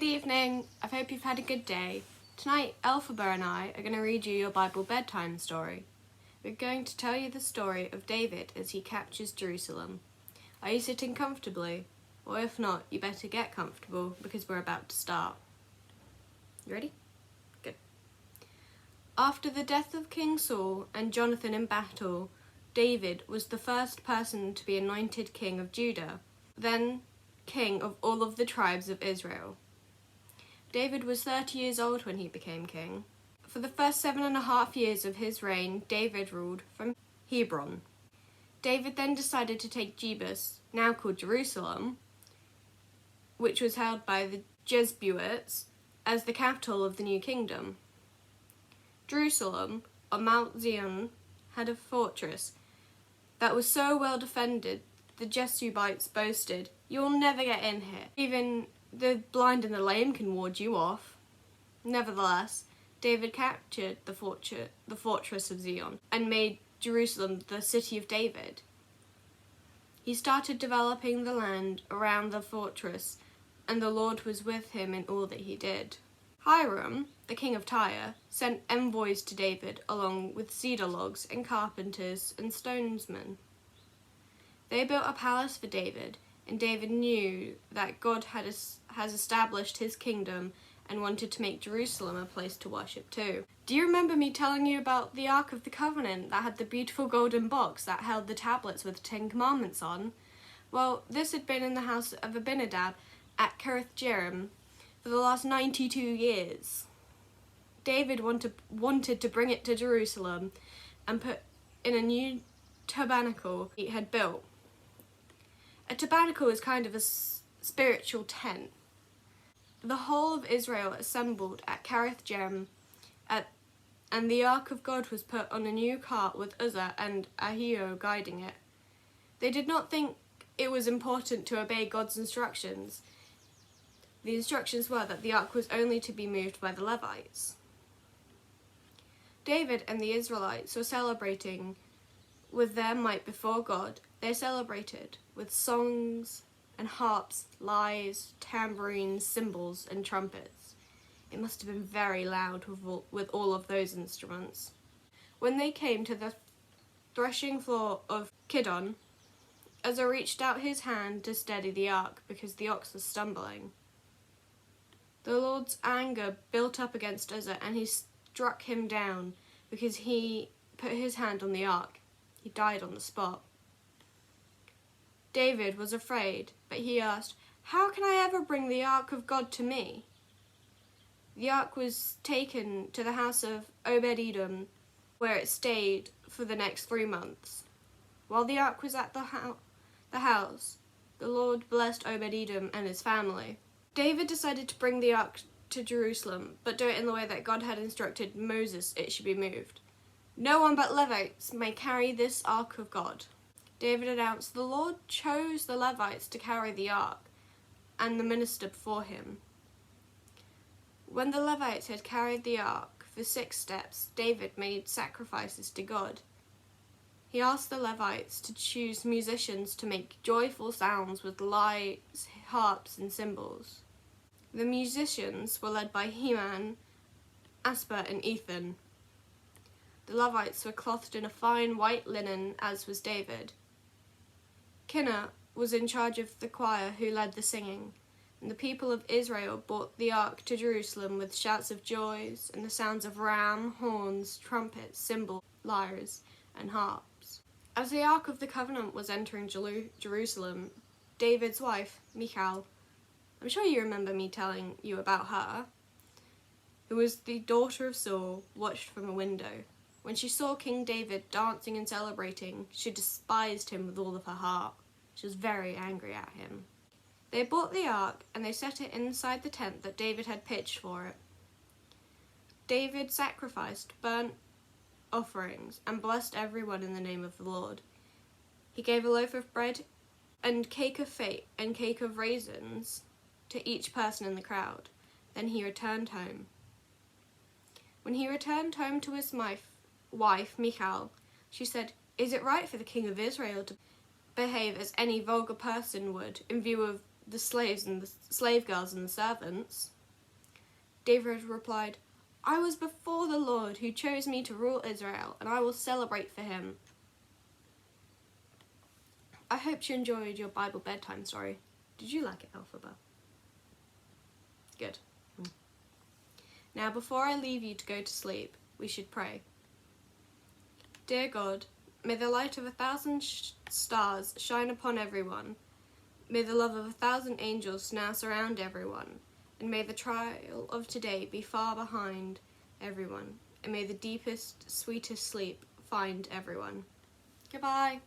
Good evening. I hope you've had a good day. Tonight, Elphaba and I are going to read you your Bible bedtime story. We're going to tell you the story of David as he captures Jerusalem. Are you sitting comfortably? Or if not, you better get comfortable because we're about to start. You ready? Good. After the death of King Saul and Jonathan in battle, David was the first person to be anointed king of Judah, then king of all of the tribes of Israel. David was 30 years old when he became king. For the first 7.5 years of his reign, David ruled from Hebron. David then decided to take Jebus, now called Jerusalem, which was held by the Jebusites, as the capital of the new kingdom. Jerusalem, on Mount Zion, had a fortress that was so well defended the Jebusites boasted, "You'll never get in here. Even the blind and the lame can ward you off." Nevertheless, David captured the fortress of Zion and made Jerusalem the city of David. He started developing the land around the fortress, and the Lord was with him in all that he did. Hiram, the king of Tyre, sent envoys to David along with cedar logs and carpenters and stonesmen. They built a palace for David, and David knew that God has established his kingdom and wanted to make Jerusalem a place to worship too. Do you remember me telling you about the Ark of the Covenant that had the beautiful golden box that held the tablets with the 10 Commandments on? Well, this had been in the house of Abinadab at Kiriath-Jearim for the last 92 years. David wanted to bring it to Jerusalem and put in a new tabernacle he had built. A tabernacle is kind of a spiritual tent. The whole of Israel assembled at Kiriath-Jearim, and the Ark of God was put on a new cart with Uzzah and Ahio guiding it. They did not think it was important to obey God's instructions. The instructions were that the Ark was only to be moved by the Levites. David and the Israelites were celebrating with their might before God. They celebrated with songs and harps, lyres, tambourines, cymbals, and trumpets. It must have been very loud with all of those instruments. When they came to the threshing floor of Kidon, Uzzah reached out his hand to steady the ark because the ox was stumbling. The Lord's anger built up against Uzzah, and he struck him down because he put his hand on the ark. He died on the spot. David was afraid, but he asked, "How can I ever bring the ark of God to me?" The ark was taken to the house of Obed-Edom, where it stayed for the next 3 months. While the ark was at the house, the Lord blessed Obed-Edom and his family. David decided to bring the ark to Jerusalem, but do it in the way that God had instructed Moses it should be moved. "No one but Levites may carry this ark of God." David announced, "The Lord chose the Levites to carry the ark and the minister before him." When the Levites had carried the ark for 6 steps, David made sacrifices to God. He asked the Levites to choose musicians to make joyful sounds with lyres, harps, and cymbals. The musicians were led by Heman, Asper, and Ethan. The Levites were clothed in a fine white linen, as was David. Kinnah was in charge of the choir who led the singing, and the people of Israel brought the ark to Jerusalem with shouts of joy and the sounds of ram, horns, trumpets, cymbals, lyres, and harps. As the Ark of the Covenant was entering Jerusalem, David's wife, Michal, I'm sure you remember me telling you about her, who was the daughter of Saul, watched from a window. When she saw King David dancing and celebrating, she despised him with all of her heart. She was very angry at him. They brought the ark and they set it inside the tent that David had pitched for it. David sacrificed burnt offerings and blessed everyone in the name of the Lord. He gave a loaf of bread and cake of fat and cake of raisins to each person in the crowd. Then he returned home. When he returned home to his wife, Michal, she said, "Is it right for the king of Israel to behave as any vulgar person would in view of the slaves and the slave girls and the servants?" David replied, I was before the Lord who chose me to rule Israel, and I will celebrate for him. I hope you enjoyed your Bible bedtime story. Did you like it, Elphaba? Good. Now, before I leave you to go to sleep, we should pray. Dear God, may the light of 1,000 stars shine upon everyone. May the love of 1,000 angels now surround everyone. And may the trial of today be far behind everyone. And may the deepest, sweetest sleep find everyone. Goodbye.